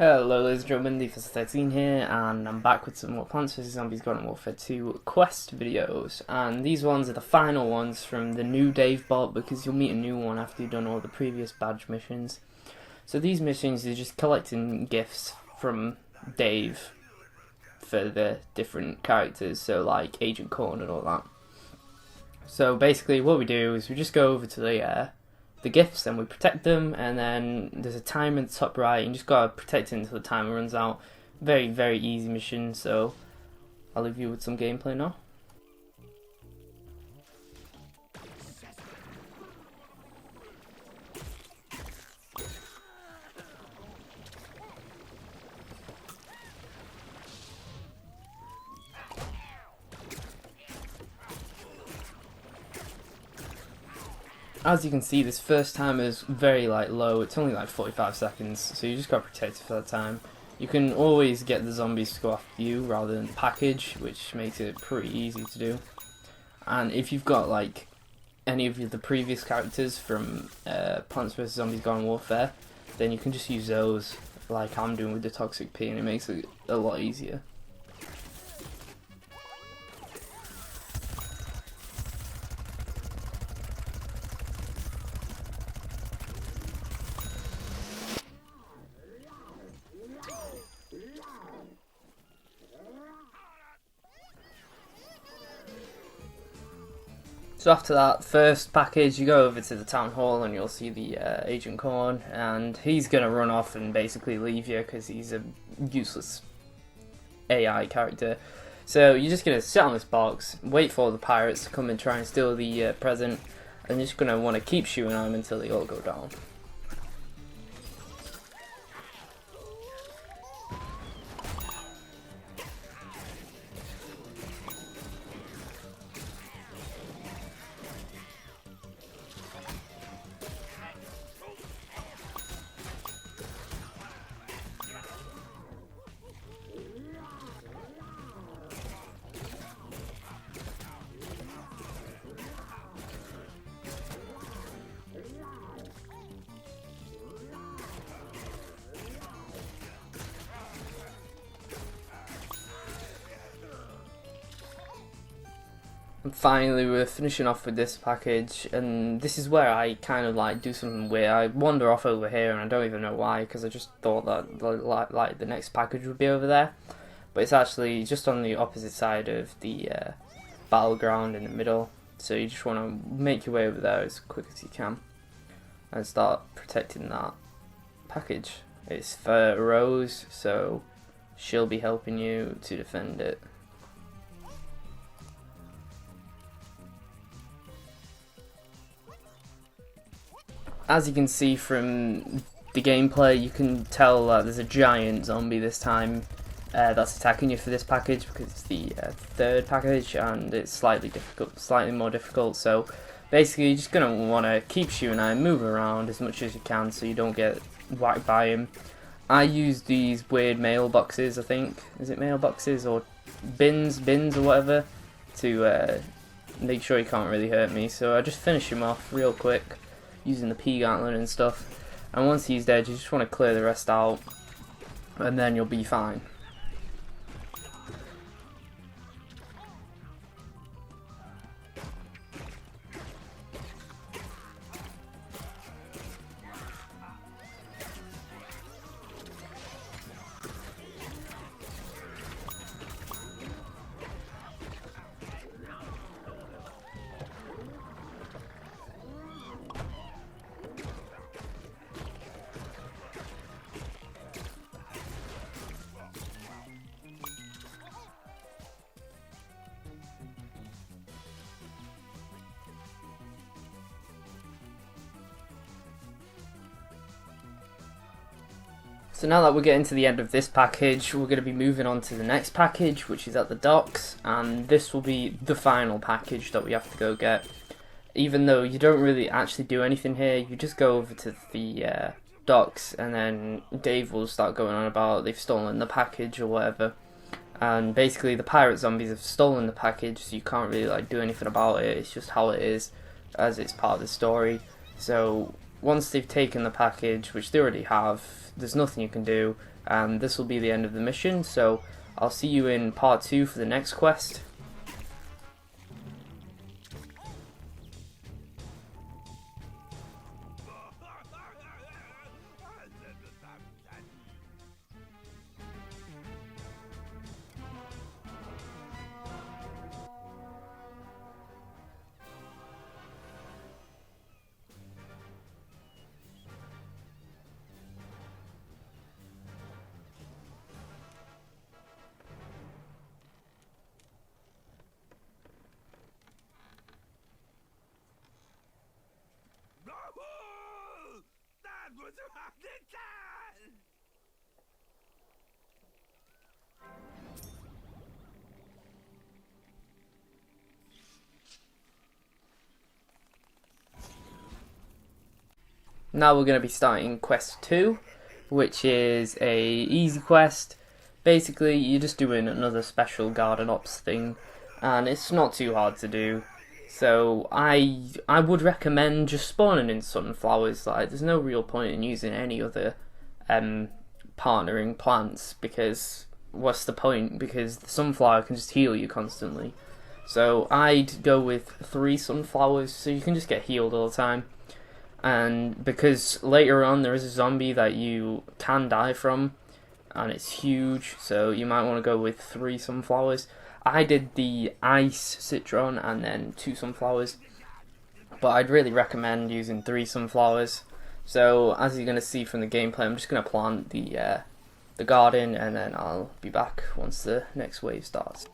Hello ladies and gentlemen, D13 here, and I'm back with some more Plants vs Zombies Garden Warfare 2 quest videos, and these ones are the final ones from the new Dave bot, because you'll meet a new one after you've done all the previous badge missions. So these missions are just collecting gifts from Dave for the different characters, so like Agent Corn and all that. So basically what we do is we just go over to the gifts and we protect them, and then there's a timer in the top right, you just gotta protect it until the timer runs out. Very, very easy mission, so I'll leave you with some gameplay now. As you can see, this first timer is very low, it's only like 45 seconds, so you just gotta protect it for that time. You can always get the zombies to go after you rather than the package, which makes it pretty easy to do. And if you've got like any of the previous characters from Plants vs Zombies Garden Warfare, then you can just use those like I'm doing with the Toxic P, and it makes it a lot easier. So after that first package, you go over to the town hall and you'll see the Agent Corn, and he's gonna run off and basically leave you because he's a useless AI character. So you're just gonna sit on this box, wait for the pirates to come and try and steal the present, and you're just gonna want to keep shooting at them until they all go down. And finally we're finishing off with this package, and this is where I kind of like do something weird. I wander off over here and I don't even know why, because I just thought that like the next package would be over there, but it's actually just on the opposite side of the battleground in the middle. So you just want to make your way over there as quick as you can and start protecting that package. It's for Rose, so she'll be helping you to defend it. As you can see from the gameplay, you can tell that there's a giant zombie this time that's attacking you for this package, because it's the third package and it's slightly more difficult. So basically you're just going to want to keep shooting at him, move around as much as you can so you don't get whacked by him. I use these weird mailboxes, I think, is it mailboxes or bins or whatever, to make sure he can't really hurt me. So I just finish him off real quick using the P gauntlet and stuff, and once he's dead you just want to clear the rest out and then you'll be fine. So now that we're getting to the end of this package, we're going to be moving on to the next package, which is at the docks, and this will be the final package that we have to go get. Even though you don't really actually do anything here, you just go over to the docks, and then Dave will start going on about they've stolen the package or whatever. And basically the pirate zombies have stolen the package, so you can't really do anything about it. It's just how it is, as it's part of the story. So once they've taken the package, which they already have, there's nothing you can do, and this will be the end of the mission. So I'll see you in part 2 for the next quest. Now we're going to be starting quest 2, which is a easy quest. Basically, you're just doing another special garden ops thing, and it's not too hard to do. So I would recommend just spawning in sunflowers. Like, there's no real point in using any other partnering plants, because what's the point? Because the sunflower can just heal you constantly. So I'd go with 3 sunflowers, so you can just get healed all the time. And because later on there is a zombie that you can die from, and it's huge, so you might want to go with 3 sunflowers. I did the ice citron and then 2 sunflowers, but I'd really recommend using 3 sunflowers. So as you're going to see from the gameplay, I'm just going to plant the garden, and then I'll be back once the next wave starts.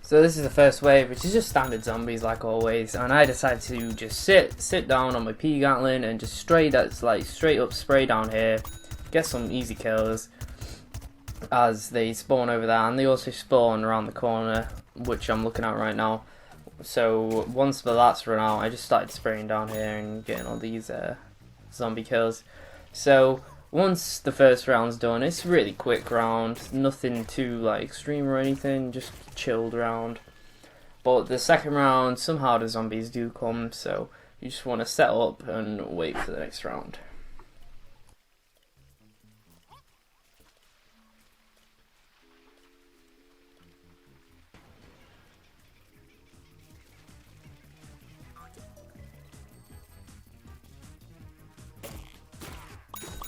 So this is the first wave, which is just standard zombies like always, and I decided to just sit down on my pea gatling and just straight up spray down here, get some easy kills as they spawn over there, and they also spawn around the corner, which I'm looking at right now. So once the lats run out, I just started spraying down here and getting all these zombie kills. So once the first round's done, it's a really quick round, nothing too like extreme or anything, just chilled round. But the second round, somehow the zombies do come, so you just want to set up and wait for the next round.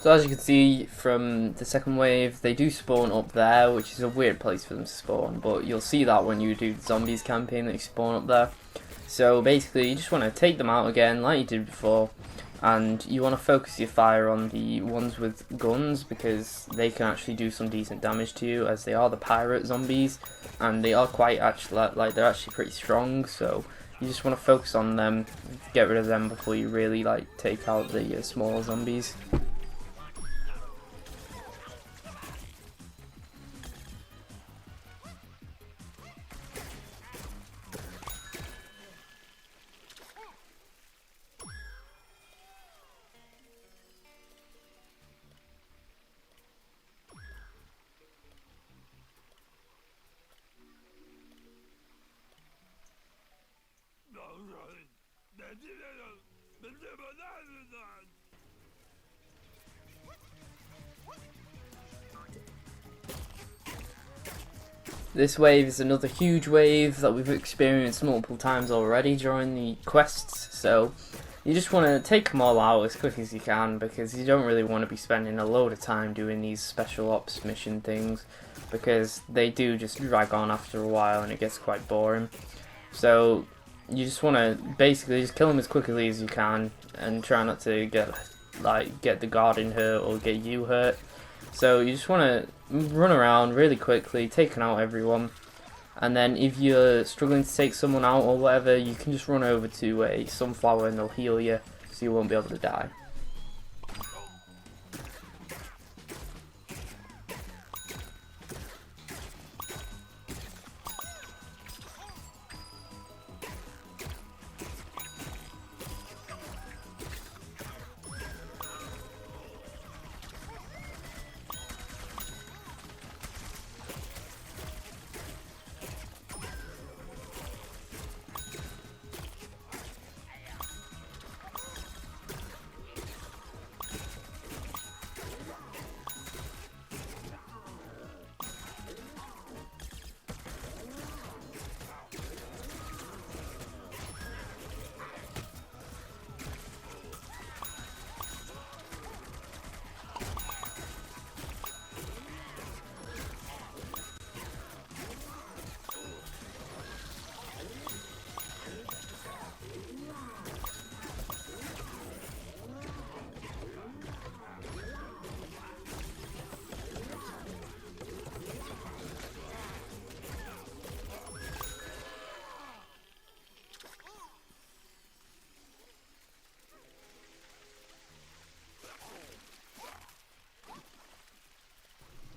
So as you can see from the second wave, they do spawn up there, which is a weird place for them to spawn, but you'll see that when you do the zombies campaign, that you spawn up there. So basically you just want to take them out again like you did before, and you want to focus your fire on the ones with guns, because they can actually do some decent damage to you, as they are the pirate zombies, and they are quite they're actually pretty strong. So you just want to focus on them, get rid of them before you really take out the smaller zombies. This wave is another huge wave that we've experienced multiple times already during the quests, so you just want to take them all out as quick as you can, because you don't really want to be spending a load of time doing these special ops mission things. because they do just drag on after a while and it gets quite boring. So you just want to basically just kill them as quickly as you can and try not to get the guardian hurt or get you hurt. So you just want to run around really quickly, taking out everyone, and then if you're struggling to take someone out or whatever, you can just run over to a sunflower and they'll heal you, so you won't be able to die.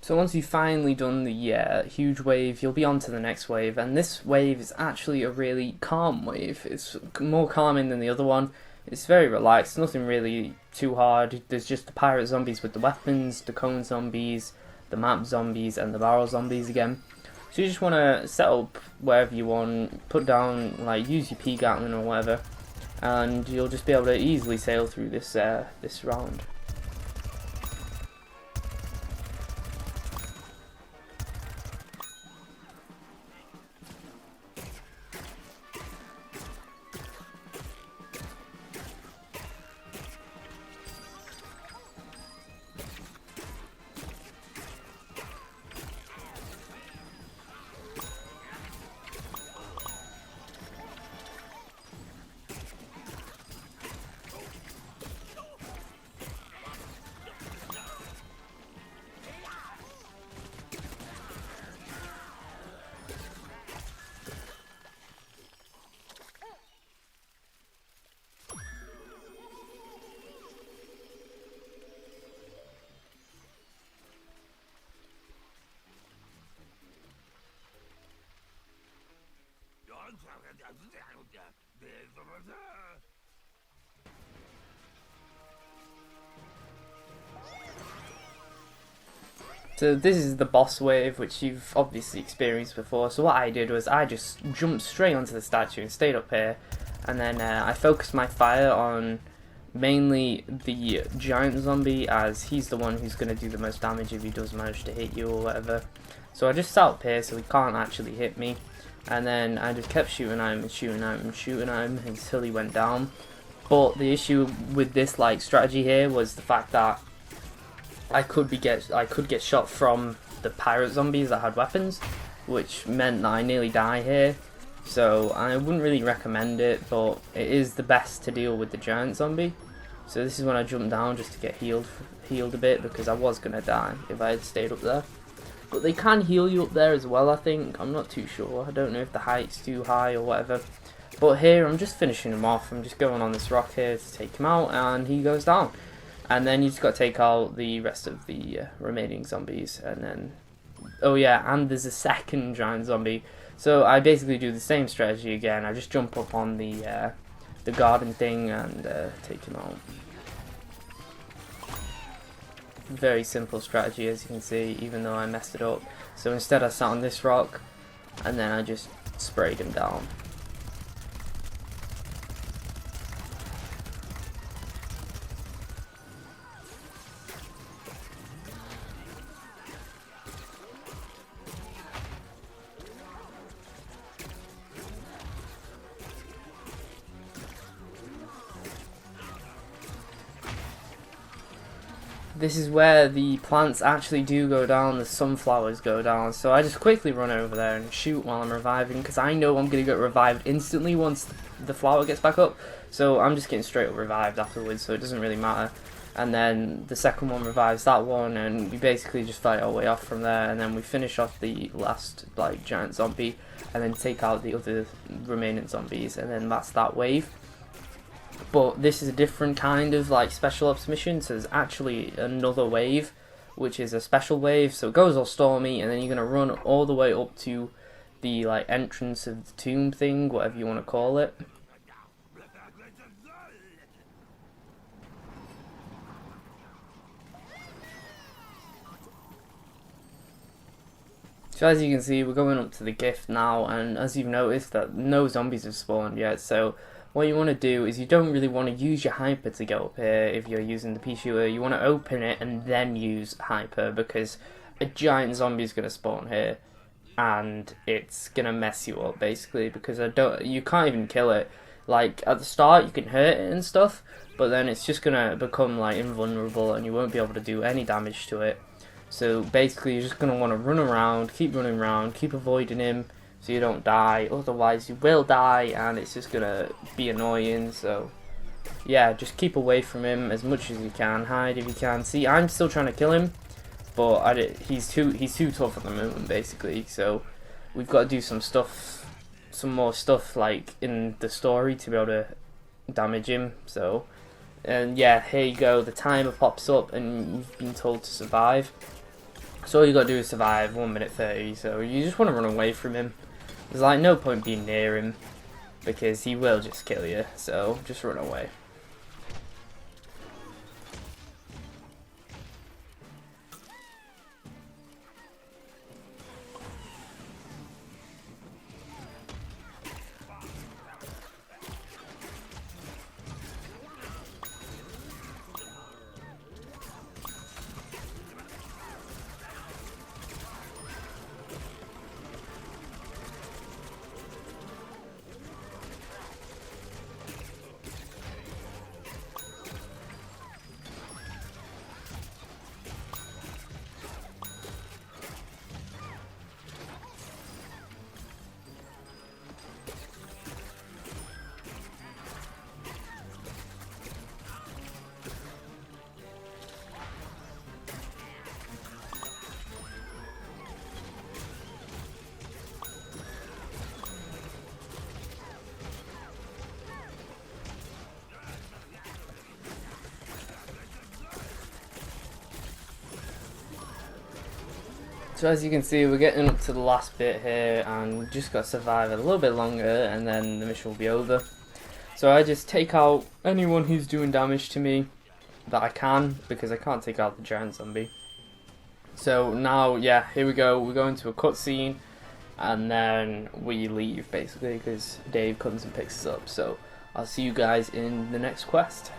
So once you've finally done the huge wave, you'll be on to the next wave, and this wave is actually a really calm wave. It's more calming than the other one. It's very relaxed, nothing really too hard. There's just the pirate zombies with the weapons, the cone zombies, the map zombies, and the barrel zombies again. So you just want to set up wherever you want, put down, like, use your pea gatling or whatever, and you'll just be able to easily sail through this round. So this is the boss wave, which you've obviously experienced before. So what I did was I just jumped straight onto the statue and stayed up here, and then I focused my fire on mainly the giant zombie, as he's the one who's going to do the most damage if he does manage to hit you or whatever. So I just sat up here so he can't actually hit me, and then I just kept shooting at him and shooting at him and shooting at him until he went down. But the issue with this strategy here was the fact that I could get shot from the pirate zombies that had weapons, which meant that I nearly die here. So I wouldn't really recommend it, but it is the best to deal with the giant zombie. So this is when I jumped down just to get healed a bit, because I was gonna die if I had stayed up there. But they can heal you up there as well, I think. I'm not too sure. I don't know if the height's too high or whatever. But here I'm just finishing him off. I'm just going on this rock here to take him out, and he goes down. And then you just got to take out the rest of the remaining zombies, and then, oh yeah, and there's a second giant zombie. So I basically do the same strategy again. I just jump up on the garden thing and take him out. Very simple strategy, as you can see, even though I messed it up. So instead I sat on this rock, and then I just sprayed him down. this is where the plants actually do go down, the sunflowers go down. So I just quickly run over there and shoot while I'm reviving, because I know I'm going to get revived instantly once the flower gets back up. So I'm just getting straight up revived afterwards, so it doesn't really matter. And then the second one revives that one, and we basically just fight our way off from there, and then we finish off the last like giant zombie, and then take out the other remaining zombies, and then that's that wave. But this is a different kind of like special ops mission, so there's actually another wave, which is a special wave. So it goes all stormy, and then you're gonna run all the way up to the like entrance of the tomb thing, whatever you want to call it. So as you can see, we're going up to the gift now, and as you've noticed that no zombies have spawned yet, so what you want to do is you don't really want to use your hyper to go up here if you're using the pea shooter. You want to open it and then use hyper, because a giant zombie is going to spawn here and it's going to mess you up basically, because you can't even kill it. Like at the start you can hurt it and stuff, but then it's just going to become like invulnerable and you won't be able to do any damage to it. So basically you're just going to want to run around, keep running around, keep avoiding him so you don't die, otherwise you will die and it's just going to be annoying. So yeah, just keep away from him as much as you can, hide if you can. See, I'm still trying to kill him, but he's too tough at the moment basically, so we've got to do some more stuff like in the story to be able to damage him. So, and yeah, here you go, the timer pops up and you've been told to survive. So all you gotta do is survive 1 minute 30, so you just want to run away from him. There's like no point being near him, because he will just kill you, so just run away. So as you can see, we're getting up to the last bit here, and we've just got to survive a little bit longer and then the mission will be over. So I just take out anyone who's doing damage to me that I can, because I can't take out the giant zombie. So now, yeah, here we go, we go into a cutscene and then we leave basically, because Dave comes and picks us up. So I'll see you guys in the next quest.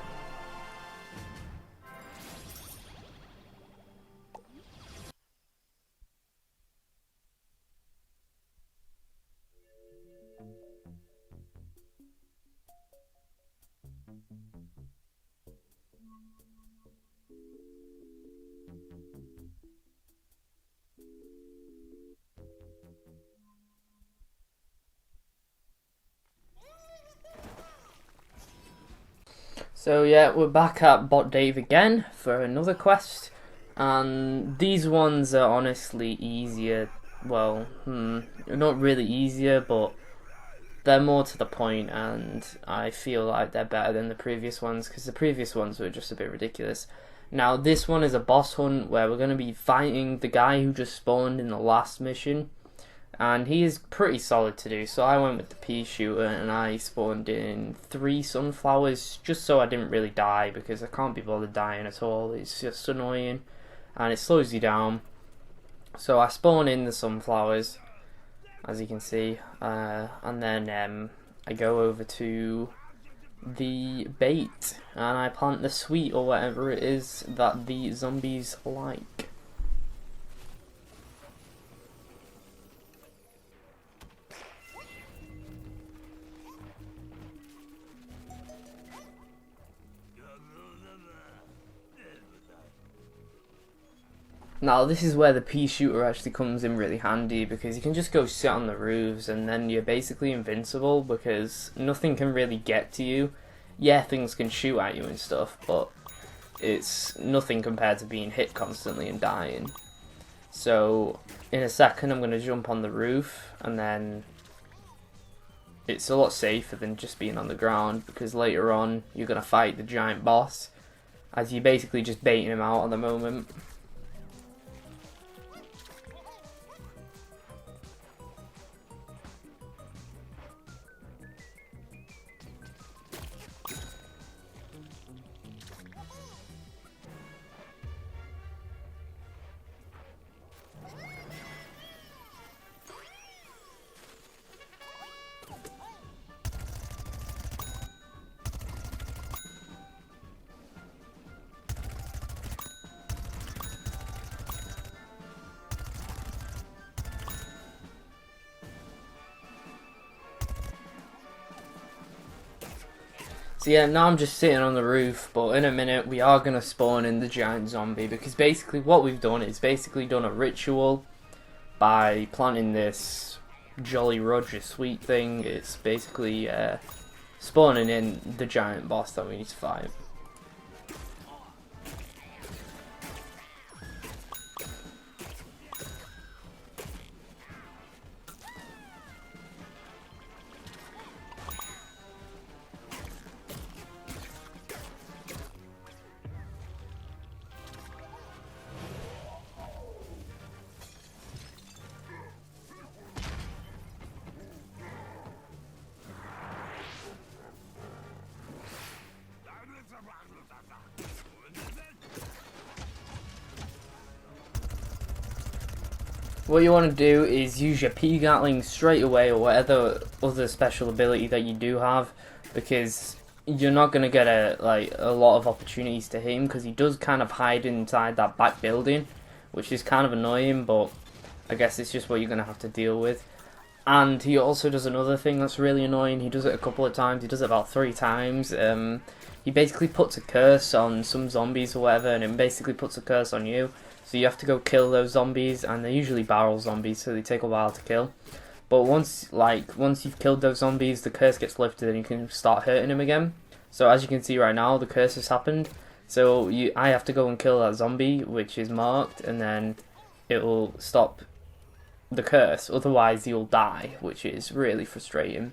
So yeah, we're back at Bot Dave again for another quest, and these ones are honestly easier. Well, not really easier, but they're more to the point, and I feel like they're better than the previous ones, because the previous ones were just a bit ridiculous. Now this one is a boss hunt where we're going to be fighting the guy who just spawned in the last mission, and he is pretty solid to do. So I went with the pea shooter and I spawned in 3 sunflowers just so I didn't really die, because I can't be bothered dying at all. It's just annoying and it slows you down. So I spawn in the sunflowers, as you can see, and then I go over to the bait and I plant the sweet or whatever it is that the zombies like. Now this is where the pea shooter actually comes in really handy, because you can just go sit on the roofs and then you're basically invincible because nothing can really get to you. Yeah, things can shoot at you and stuff, but it's nothing compared to being hit constantly and dying. So in a second I'm going to jump on the roof, and then it's a lot safer than just being on the ground, because later on you're going to fight the giant boss, as you're basically just baiting him out at the moment. So yeah, now I'm just sitting on the roof, but in a minute we are going to spawn in the giant zombie, because basically what we've done is basically done a ritual by planting this Jolly Roger sweet thing. It's basically spawning in the giant boss that we need to fight. What you want to do is use your pea gatling straight away, or whatever other special ability that you do have, because you're not going to get a lot of opportunities to hit him, because he does kind of hide inside that back building, which is kind of annoying, but I guess it's just what you're going to have to deal with. And he also does another thing that's really annoying. He does it a couple of times. He does it about 3 times. He basically puts a curse on some zombies or whatever, and it basically puts a curse on you. So you have to go kill those zombies, and they're usually barrel zombies, so they take a while to kill. But once you've killed those zombies, the curse gets lifted and you can start hurting them again. So as you can see right now, the curse has happened. So I have to go and kill that zombie, which is marked, and then it will stop the curse. Otherwise, you'll die, which is really frustrating.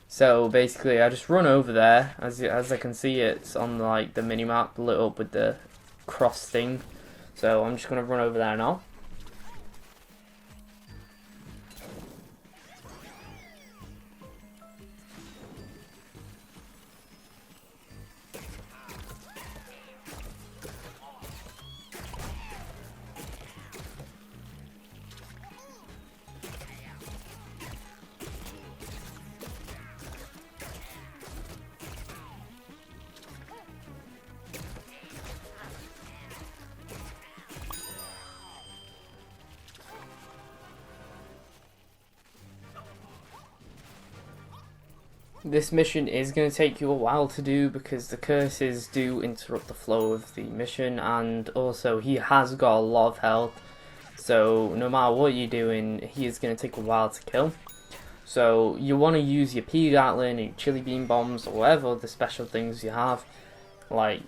So basically, I just run over there. As I can see, it's on like the mini map lit up with the cross thing. So I'm just going to run over there now. This mission is going to take you a while to do, because the curses do interrupt the flow of the mission, and also he has got a lot of health, so no matter what you're doing, he is going to take a while to kill. So you want to use your pea gatling, your chili bean bombs, or whatever the special things you have, like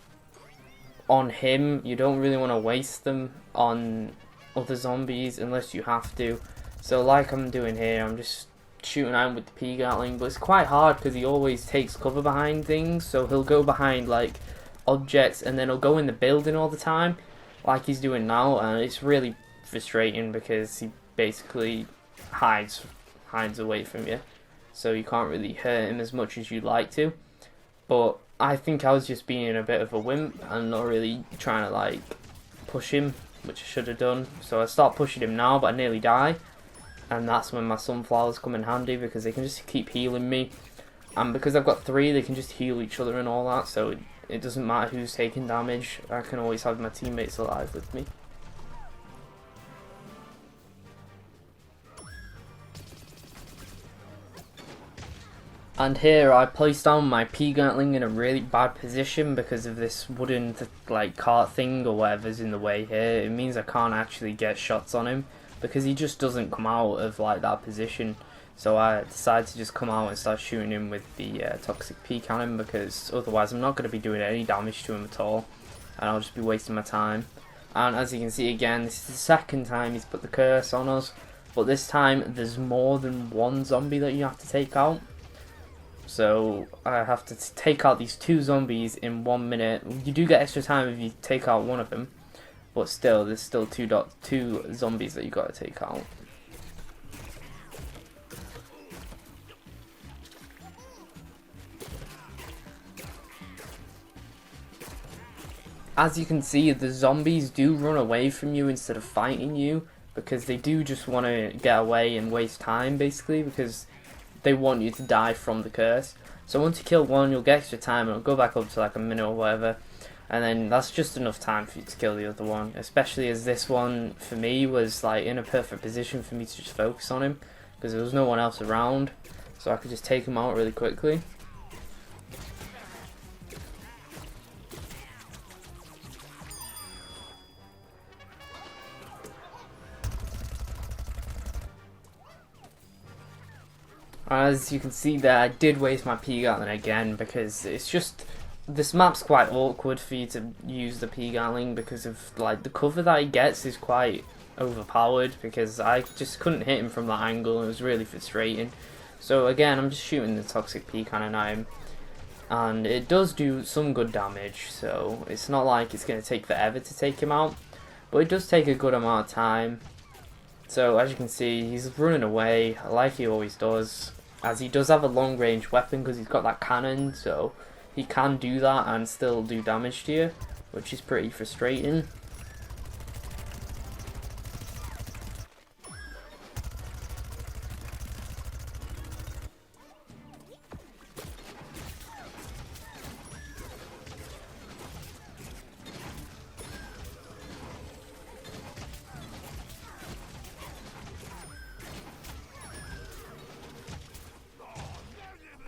on him. You don't really want to waste them on other zombies unless you have to. So like I'm doing here, I'm just shooting at him with the pea gatling, but it's quite hard because he always takes cover behind things. So he'll go behind like objects, and then he'll go in the building all the time, like he's doing now, and it's really frustrating because he basically hides away from you, so you can't really hurt him as much as you'd like to. But I think I was just being a bit of a wimp and not really trying to like push him, which I should have done. So I start pushing him now, but I nearly die. And that's when my sunflowers come in handy, because they can just keep healing me. And because I've got 3, they can just heal each other and all that, so it doesn't matter who's taking damage. I can always have my teammates alive with me. And here I placed down my P-Gatling in a really bad position because of this wooden like cart thing or whatever's in the way here. It means I can't actually get shots on him because he just doesn't come out of like that position. So I decided to just come out and start shooting him with the toxic P-Cannon, because otherwise I'm not going to be doing any damage to him at all and I'll just be wasting my time. And as you can see again, this is the second time he's put the curse on us, but this time there's more than one zombie that you have to take out. So I have to take out these 2 zombies in 1 minute. You do get extra time if you take out one of them, but still, there's still two zombies that you got to take out. As you can see, the zombies do run away from you instead of fighting you, because they do just want to get away and waste time, basically, because they want you to die from the curse. So once you kill one, you'll get extra time and it'll go back up to like a minute or whatever, and then that's just enough time for you to kill the other one, especially as this one for me was like in a perfect position for me to just focus on him because there was no one else around, so I could just take him out really quickly. As you can see there, I did waste my P-Gatling again because it's just, this map's quite awkward for you to use the P-Gatling because of like the cover that he gets is quite overpowered, because I just couldn't hit him from that angle and it was really frustrating. So again, I'm just shooting the toxic P-Cannon at him and it does do some good damage, so it's not like it's going to take forever to take him out, but it does take a good amount of time. So as you can see, he's running away like he always does, as he does have a long range weapon because he's got that cannon, so he can do that and still do damage to you, which is pretty frustrating.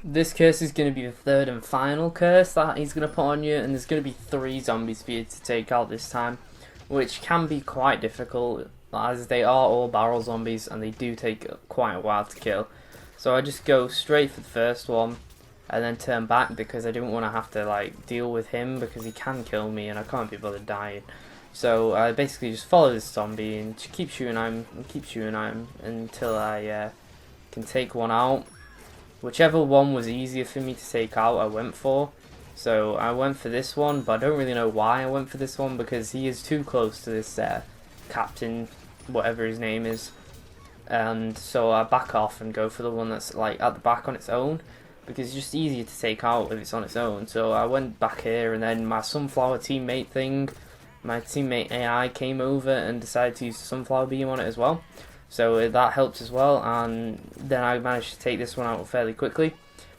This curse is going to be the 3rd and final curse that he's going to put on you, and there's going to be 3 zombies for you to take out this time, which can be quite difficult as they are all barrel zombies and they do take quite a while to kill. So I just go straight for the first one and then turn back because I didn't want to have to like deal with him because he can kill me and I can't be bothered dying. So I basically just follow this zombie and just keep shooting at him and keep shooting at him until I can take one out. Whichever one was easier for me to take out, I went for. So I went for this one, but I don't really know why I went for this one because he is too close to this captain, whatever his name is. And so I back off and go for the one that's like at the back on its own, because it's just easier to take out if it's on its own. So I went back here, and then my sunflower teammate thing, my teammate AI came over and decided to use the sunflower beam on it as well. So that helps as well, and then I managed to take this one out fairly quickly,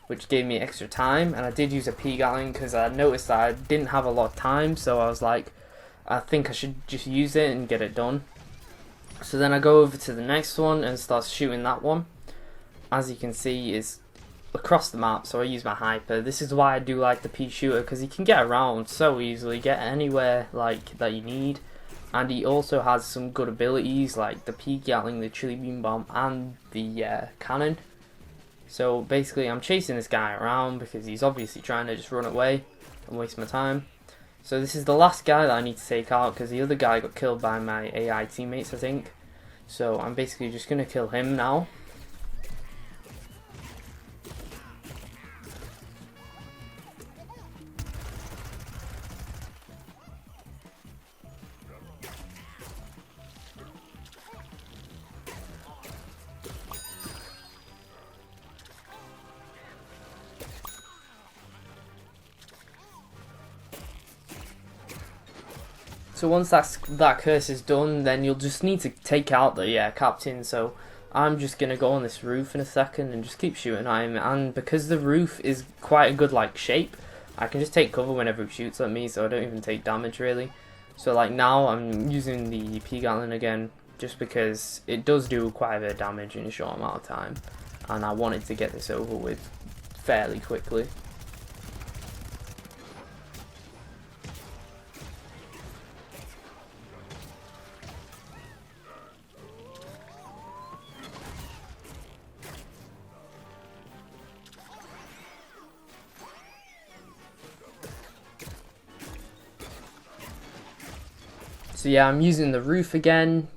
which gave me extra time. And I did use a P-Gatling because I noticed that I didn't have a lot of time, so I was like, I think I should just use it and get it done. So then I go over to the next one and start shooting that one. As you can see, is across the map, so I use my hyper. This is why I do like the P-Shooter, because he can get around so easily, get anywhere like that you need. And he also has some good abilities like the P-Gatling, the Chili Bean Bomb, and the cannon. So basically I'm chasing this guy around because he's obviously trying to just run away and waste my time. So this is the last guy that I need to take out because the other guy got killed by my AI teammates, I think. So I'm basically just going to kill him now. So once that curse is done, then you'll just need to take out the captain. So I'm just going to go on this roof in a second and just keep shooting at him. And because the roof is quite a good like shape, I can just take cover whenever he shoots at me, so I don't even take damage really. So like now I'm using the P-Gatling again just because it does do quite a bit of damage in a short amount of time. And I wanted to get this over with fairly quickly. So yeah, I'm using the roof again,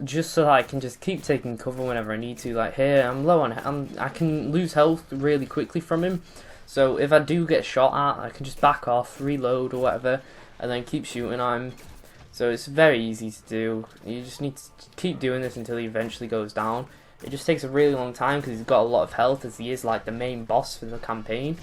just so I can just keep taking cover whenever I need to. Like here, I'm low on, I can lose health really quickly from him. So if I do get shot at, I can just back off, reload or whatever, and then keep shooting at him. So it's very easy to do. You just need to keep doing this until he eventually goes down. It just takes a really long time because he's got a lot of health, as he is like the main boss for the campaign.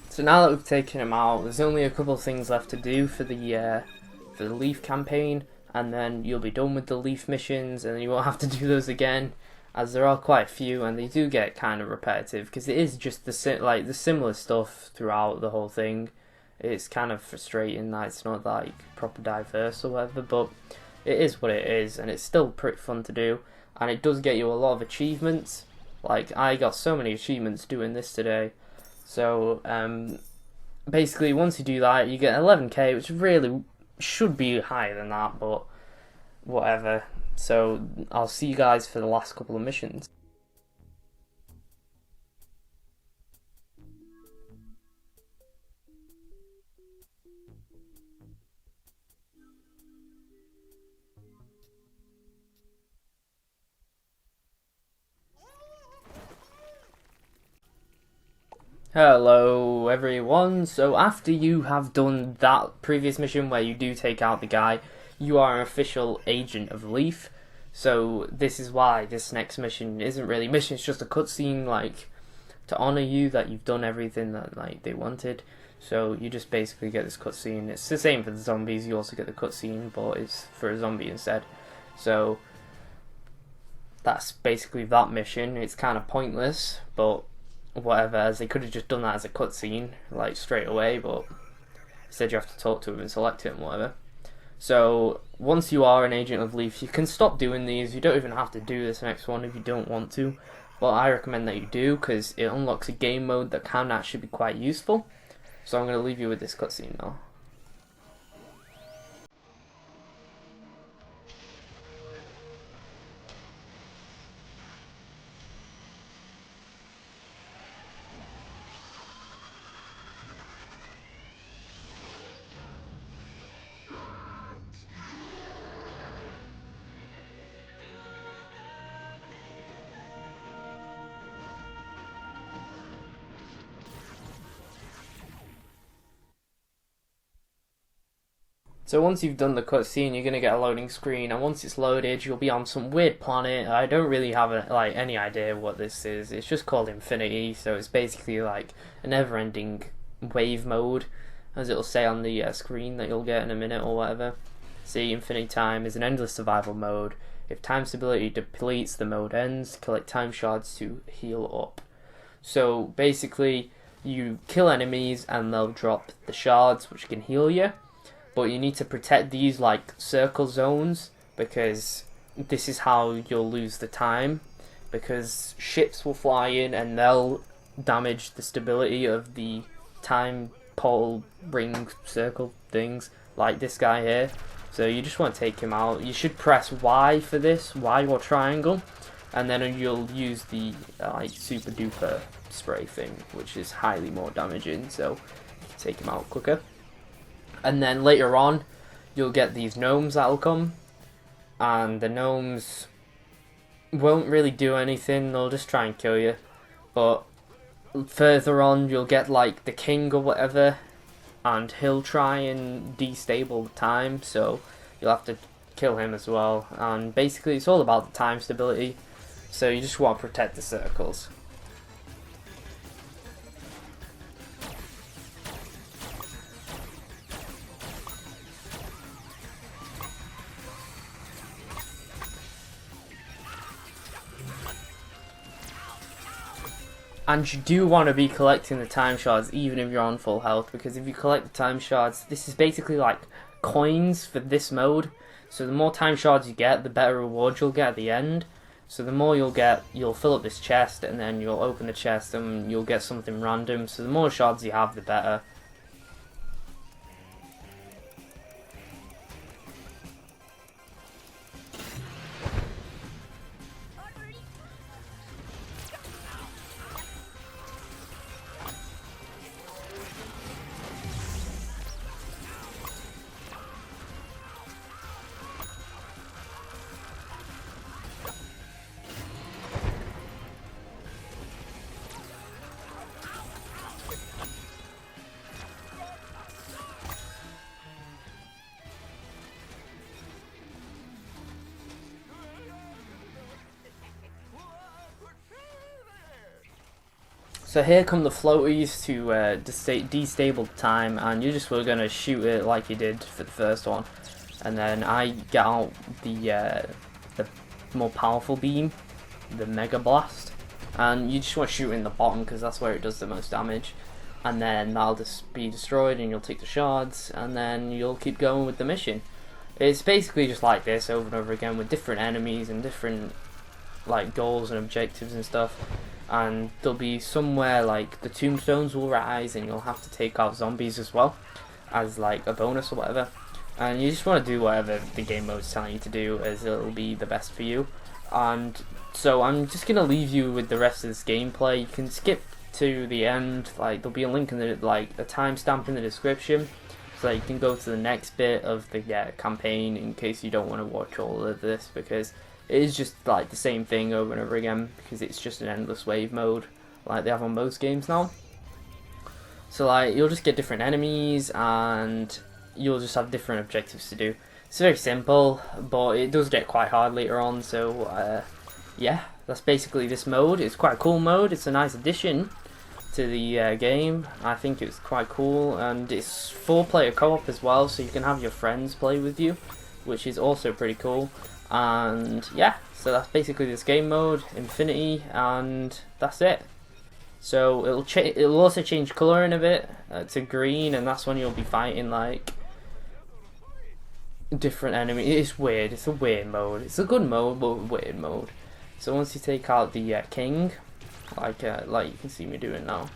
So now that we've taken him out, there's only a couple of things left to do for the L.E.A.F campaign, and then you'll be done with the L.E.A.F missions, and you won't have to do those again, as there are quite a few, and they do get kind of repetitive because it is just the similar stuff throughout the whole thing. It's kind of frustrating that it's not like proper diverse or whatever, but it is what it is, and it's still pretty fun to do, and it does get you a lot of achievements. Like I got so many achievements doing this today. So basically, once you do that, you get 11k, which really should be higher than that, but whatever. So I'll see you guys for the last couple of missions. Hello everyone, so after you have done that previous mission where you do take out the guy, you are an official Agent of L.E.A.F. So this is why this next mission isn't really a mission, it's just a cutscene like to honour you that you've done everything that like they wanted. So you just basically get this cutscene. It's the same for the zombies, you also get the cutscene, but it's for a zombie instead. So that's basically that mission. It's kind of pointless, but whatever, as they could have just done that as a cutscene, like straight away, but instead you have to talk to him and select it and whatever. So once you are an Agent of L.E.A.F, you can stop doing these. You don't even have to do this next one if you don't want to, but I recommend that you do because it unlocks a game mode that can actually be quite useful. So I'm going to leave you with this cutscene now. So once you've done the cutscene, you're gonna get a loading screen, and once it's loaded, you'll be on some weird planet. I don't really have any idea what this is. It's just called Infinity, so it's basically like a never-ending wave mode, as it'll say on the screen that you'll get in a minute or whatever. See, Infinity Time is an endless survival mode. If time stability depletes, the mode ends. Collect time shards to heal up. So basically, you kill enemies and they'll drop the shards, which can heal you. But you need to protect these like circle zones because this is how you'll lose the time, because ships will fly in and they'll damage the stability of the time pole ring circle things like this guy here. So you just want to take him out. You should press Y for this, Y or triangle, and then you'll use the like super duper spray thing, which is highly more damaging, so you can take him out quicker. And then later on, you'll get these gnomes that'll come, and the gnomes won't really do anything, they'll just try and kill you. But further on, you'll get like the king or whatever, and he'll try and destable the time, so you'll have to kill him as well. And basically, it's all about the time stability, so you just want to protect the circles. And you do want to be collecting the time shards even if you're on full health, because if you collect the time shards, this is basically like coins for this mode. So the more time shards you get, the better reward you'll get at the end. So the more you'll get, you'll fill up this chest, and then you'll open the chest and you'll get something random. So the more shards you have, the better. So here come the floaties to destable the time, and you just were going to shoot it like you did for the first one. And then I get out the more powerful beam, the Mega Blast, and you just want to shoot in the bottom because that's where it does the most damage. And then that'll just be destroyed and you'll take the shards, and then you'll keep going with the mission. It's basically just like this over and over again with different enemies and different like goals and objectives and stuff. And there'll be somewhere like the tombstones will rise and you'll have to take out zombies as well as like a bonus or whatever. And you just want to do whatever the game mode's telling you to do, as it'll be the best for you. And so I'm just going to leave you with the rest of this gameplay. You can skip to the end, like there'll be a link in the, like a timestamp in the description, so that you can go to the next bit of the campaign in case you don't want to watch all of this, because it is just like the same thing over and over again, because it's just an endless wave mode like they have on most games now. So like you'll just get different enemies and you'll just have different objectives to do. It's very simple, but it does get quite hard later on. So yeah, that's basically this mode. It's quite a cool mode. It's a nice addition to the game. I think it's quite cool, and it's 4-player co-op as well, so you can have your friends play with you, which is also pretty cool. And yeah, so that's basically this game mode, Infinity, and that's it. So it'll also change colour in a bit to green, and that's when you'll be fighting like different enemies. It's weird. It's a weird mode. It's a good mode, but a weird mode. So once you take out the king, like you can see me doing now,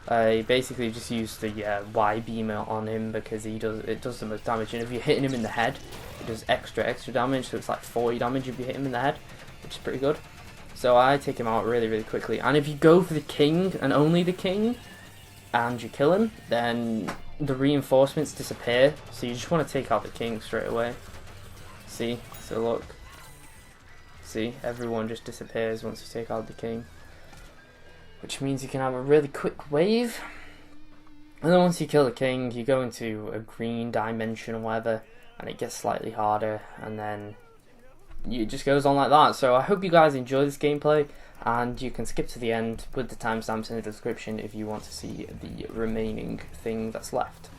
I basically just use the Y beam on him because it does the most damage, and if you're hitting him in the head, it does extra damage. So it's like 40 damage if you hit him in the head, which is pretty good. So I take him out really quickly, and if you go for the king and only the king, and you kill him, then the reinforcements disappear. So you just want to take out the king straight away. See? So look. See? Everyone just disappears once you take out the king, which means you can have a really quick wave. And then once you kill the king, you go into a green dimension or whatever, and it gets slightly harder, and then it just goes on like that. So I hope you guys enjoy this gameplay, and you can skip to the end with the timestamps in the description if you want to see the remaining thing that's left.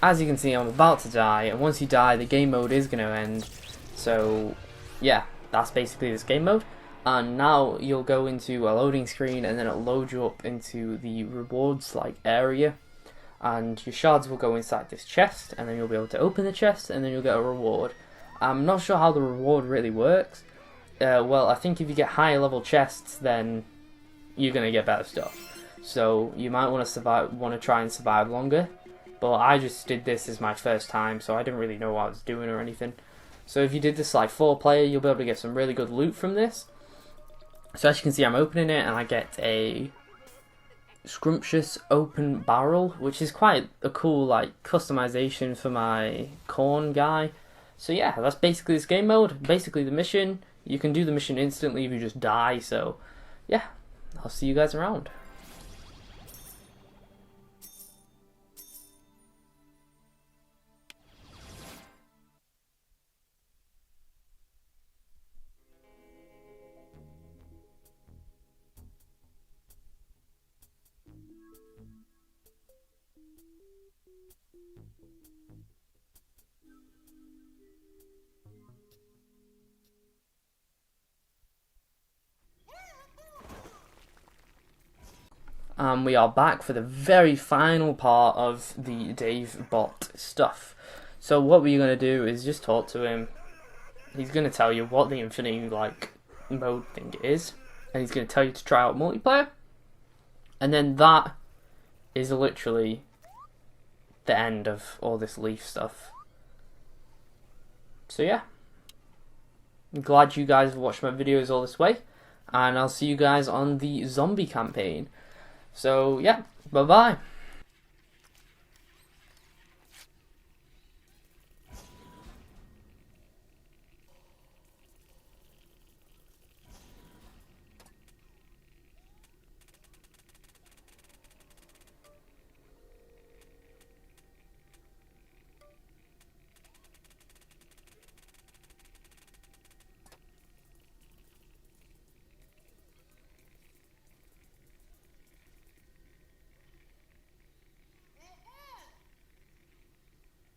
As you can see, I'm about to die, and once you die, the game mode is going to end. So, yeah, that's basically this game mode. And now you'll go into a loading screen, and then it'll load you up into the rewards like area. And your shards will go inside this chest, and then you'll be able to open the chest, and then you'll get a reward. I'm not sure how the reward really works. Well, I think if you get higher level chests, then you're going to get better stuff. So you might want to try and survive longer. But I just did this as my first time, so I didn't really know what I was doing or anything. So if you did this like 4-player, you'll be able to get some really good loot from this. So as you can see, I'm opening it, and I get a scrumptious open barrel, which is quite a cool like customization for my corn guy. So yeah, that's basically this game mode. Basically the mission. You can do the mission instantly if you just die. So yeah, I'll see you guys around. and we are back for the very final part of the Dave bot stuff. So what we're going to do is just talk to him. He's going to tell you what the Infinity mode thing is, and he's going to tell you to try out multiplayer, and then that is literally the end of all this L.E.A.F stuff. So yeah, I'm glad you guys have watched my videos all this way, and I'll see you guys on the zombie campaign. So yeah, bye bye.